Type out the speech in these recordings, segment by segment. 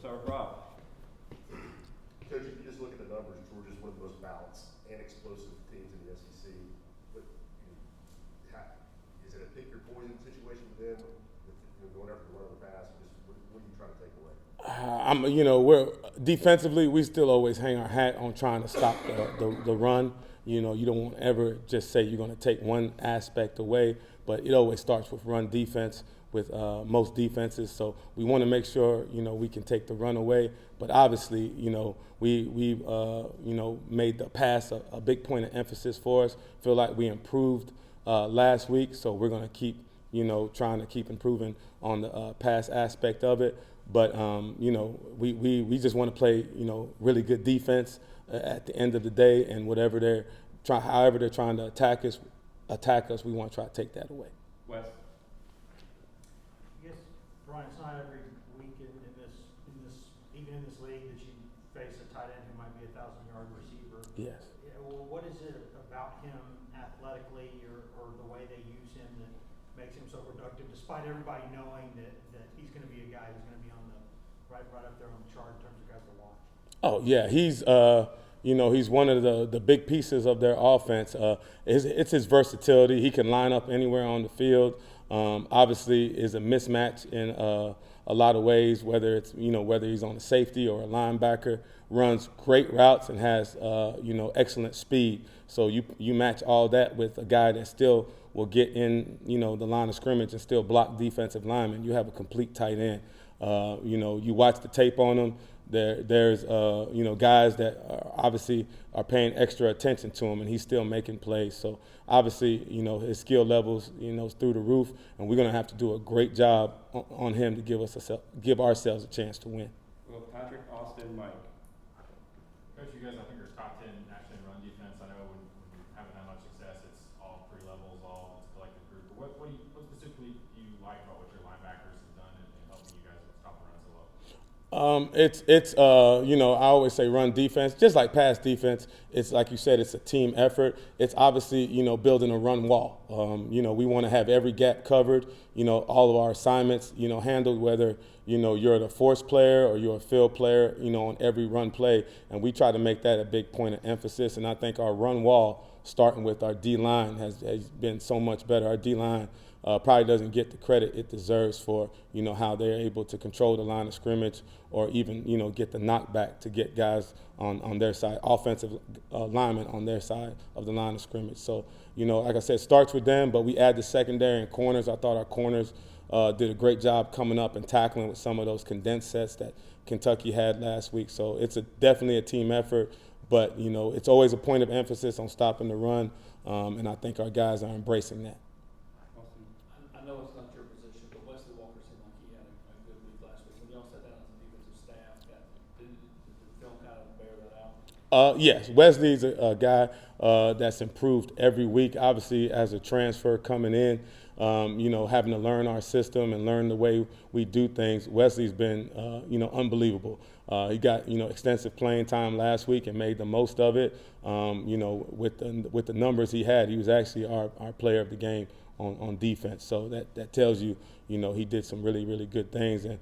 start with Rob. Coach, if you just look at the numbers, Georgia's one of the most balanced and explosive teams in the SEC. But is it a pick your poison situation with them, with going after the run of the pass? Just what are you trying to take away? We're defensively, we still always hang our hat on trying to stop the run. You don't want to ever just say you're going to take one aspect away, but it always starts with run defense with most defenses. So we want to make sure, we can take the run away. But obviously, we've made the pass a big point of emphasis for us. Feel like we improved last week, so we're going to keep, trying to keep improving on the pass aspect of it. But, we just want to play, really good defense at the end of the day, and however they're trying to attack us, we want to try to take that away. Wes? I guess, Brian, it's not every week even in this league that you face a tight end who might be a 1,000-yard receiver. Yes. Yeah, well, what is it about him athletically or the way they use him that makes him so productive, despite everybody knowing that he's going to be a guy who's going to be on the right up there on the chart in terms of guys to watch? Oh yeah, he's he's one of the big pieces of their offense. It's his versatility. He can line up anywhere on the field. Obviously, is a mismatch in a lot of ways. Whether it's whether he's on a safety or a linebacker, runs great routes and has excellent speed. So you match all that with a guy that still will get in the line of scrimmage and still block defensive linemen. You have a complete tight end. You watch the tape on him. There's guys that obviously are paying extra attention to him, and he's still making plays. So obviously, his skill levels, is through the roof, and we're going to have to do a great job on him to give ourselves a chance to win. Well, Patrick, Austin, Mike. Coach, you guys I think are top 10 nationally in run defense. I know when you haven't had much success, it's all three levels, all it's a collective group. But what specifically do you like about what your linebackers have done in helping you guys stop the run so well? I always say run defense, just like pass defense. It's like you said, it's a team effort. It's obviously, building a run wall. We want to have every gap covered, all of our assignments, handled, whether, you're the force player or you're a field player, on every run play. And we try to make that a big point of emphasis. And I think our run wall, starting with our D-line, has been so much better. Our D-line probably doesn't get the credit it deserves for, how they're able to control the line of scrimmage or even, get the knockback to get guys on their side, offensive linemen on their side of the line of scrimmage. So, like I said, it starts with them, but we add the secondary and corners. I thought our corners did a great job coming up and tackling with some of those condensed sets that Kentucky had last week. So it's definitely a team effort, but, it's always a point of emphasis on stopping the run, and I think our guys are embracing that. I know it's not your position, but Wesley Walker seemed like he had a good week last week. When y'all sat down as a defensive staff, did the film kind of bear that out? Yes, Wesley's a guy that's improved every week. Obviously, as a transfer coming in, having to learn our system and learn the way we do things. Wesley's been, unbelievable. He got, extensive playing time last week and made the most of it. With the numbers he had, he was actually our player of the game on defense. So that tells you, he did some really, really good things. And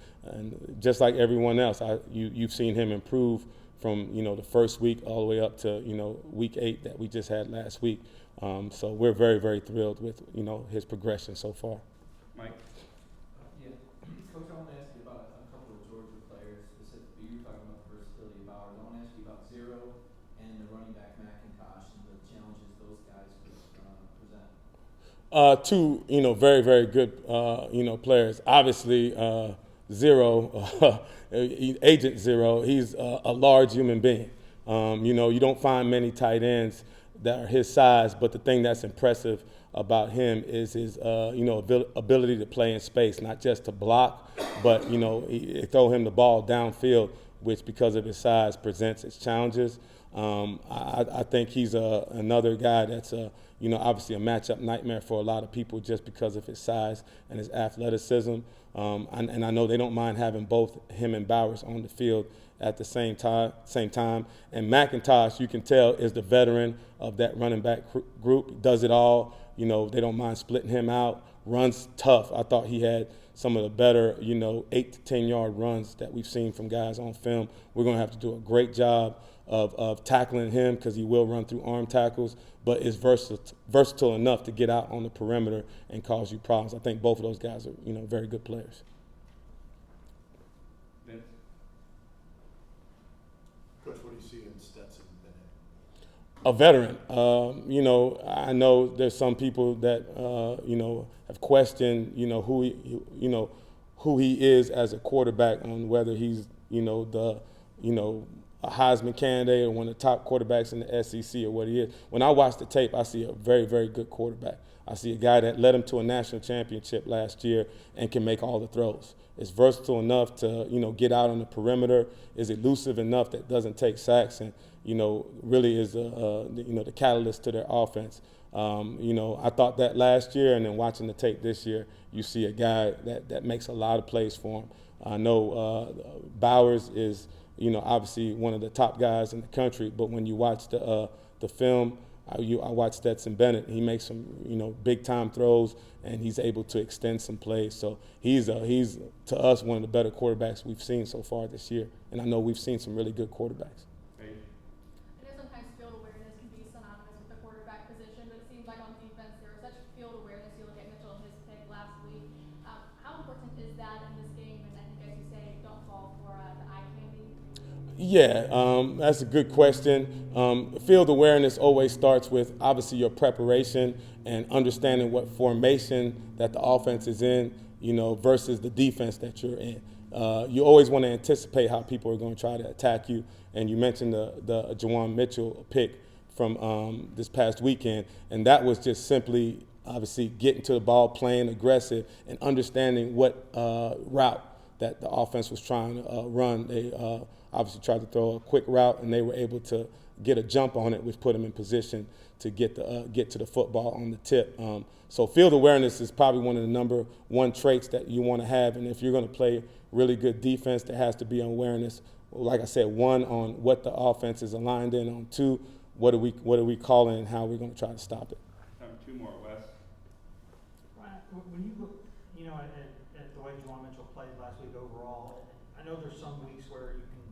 just like everyone else, you've seen him improve from, the first week all the way up to, week 8 that we just had last week. So we're very, very thrilled with, his progression so far. Mike? Yeah. Coach, I want to ask you about a couple of Georgia players. Specifically, you're talking about the versatility of Bowers. I want to ask you about Zero and the running back McIntosh and the challenges those guys could present. Two, very, very good, players. Obviously, Zero, Agent Zero, he's a large human being. You don't find many tight ends that are his size, but the thing that's impressive about him is his, ability to play in space, not just to block, but, throw him the ball downfield, which because of his size presents its challenges. I think he's another guy that's, obviously a matchup nightmare for a lot of people just because of his size and his athleticism. And I know they don't mind having both him and Bowers on the field at the same time. And McIntosh, you can tell, is the veteran of that running back group. Does it all. They don't mind splitting him out. Runs tough. I thought he had some of the better, 8 to 10 yard runs that we've seen from guys on film. We're going to have to do a great job of tackling him because he will run through arm tackles, but is versatile enough to get out on the perimeter and cause you problems. I think both of those guys are, very good players. Vince? Coach, what do you see in Stetson Bennett? A veteran. I know there's some people that have questioned, who he is as a quarterback, on whether he's, a Heisman candidate or one of the top quarterbacks in the SEC or what he is. When I watch the tape, I see a very, very good quarterback. I see a guy that led him to a national championship last year and can make all the throws. Is versatile enough to, get out on the perimeter, is elusive enough that doesn't take sacks, and, really is, the catalyst to their offense. I thought that last year, and then watching the tape this year, you see a guy that makes a lot of plays for him. I know Bowers is, obviously one of the top guys in the country, but when you watch the film, I watched Stetson Bennett. He makes some, big time throws, and he's able to extend some plays. So he's to us one of the better quarterbacks we've seen so far this year. And I know we've seen some really good quarterbacks. Faith? I know sometimes field awareness can be synonymous with the quarterback position, but it seems like on defense there was such field awareness. You look at Mitchell and his pick last week. How important is that in this game? And I think, as you say, don't fall for the eye candy. Yeah, that's a good question. Field awareness always starts with obviously your preparation and understanding what formation that the offense is in, versus the defense that you're in. You always want to anticipate how people are going to try to attack you. And you mentioned the Juwan Mitchell pick from this past weekend, and that was just simply obviously getting to the ball, playing aggressive, and understanding what route that the offense was trying to run. They obviously tried to throw a quick route, and they were able to get a jump on it, which put them in position to get to the football on the tip. So field awareness is probably one of the number one traits that you want to have, and if you're going to play really good defense, there has to be awareness. Like I said, one, on what the offense is aligned in, on two, what are we calling and how we're going to try to stop it. Time for 2 more, Wes. Ryan, when you look, at the way Juwan Mitchell played last week overall, I know there's some weeks where you can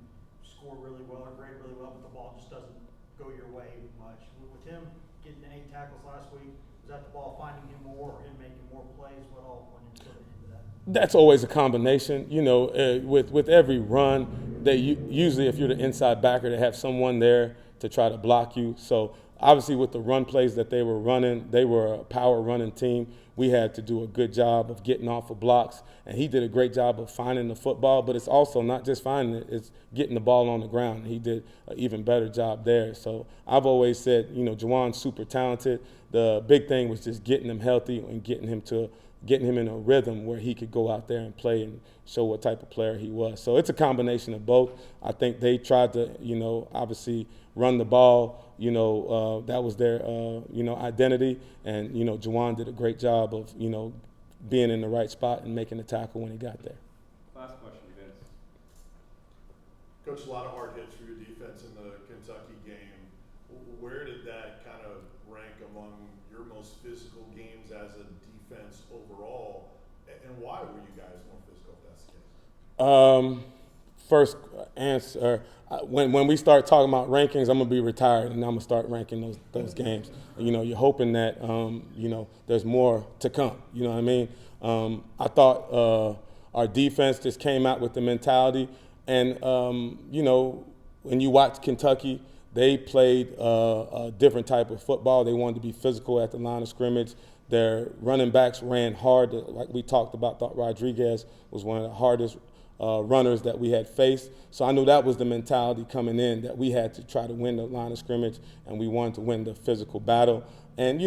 score really well or grade really well, but the ball just doesn't go your way much. With him getting 8 tackles last week, was that the ball finding him more or him making more plays? What all went into that? That's always a combination. With every run, usually if you're the inside backer, they have someone there to try to block you. So obviously with the run plays that they were running, they were a power running team. We had to do a good job of getting off of blocks, and he did a great job of finding the football, but it's also not just finding it, it's getting the ball on the ground. He did an even better job there. So I've always said, Juwan's super talented. The big thing was just getting him healthy and getting him in a rhythm where he could go out there and play and show what type of player he was. So it's a combination of both. I think they tried to, obviously run the ball. That was their, identity. And, Juwan did a great job of, being in the right spot and making the tackle when he got there. Last question, Vince. Coach, a lot of hard hits for your defense in the Kentucky game. Where did that kind of rank among your most physical games as a defense overall? And why were you guys more physical if that's the case? First answer, when we start talking about rankings, I'm going to be retired, and I'm going to start ranking those games. You're hoping that, there's more to come. You know what I mean? I thought our defense just came out with the mentality. And, when you watch Kentucky, they played a different type of football. They wanted to be physical at the line of scrimmage. Their running backs ran hard. Like we talked about, thought Rodriguez was one of the hardest runners that we had faced. So I knew that was the mentality coming in, that we had to try to win the line of scrimmage, and we wanted to win the physical battle. And,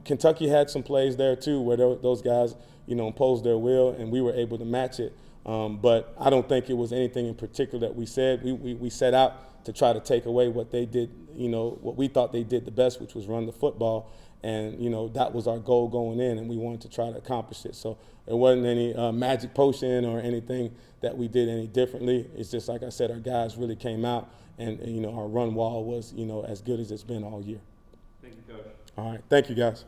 Kentucky had some plays there too where those guys, imposed their will, and we were able to match it. But I don't think it was anything in particular that we said. We set out to try to take away what they did, what we thought they did the best, which was run the football. And, that was our goal going in, and we wanted to try to accomplish it. So it wasn't any magic potion or anything that we did any differently. It's just, like I said, our guys really came out, and our run wall was, as good as it's been all year. Thank you, Coach. All right. Thank you, guys.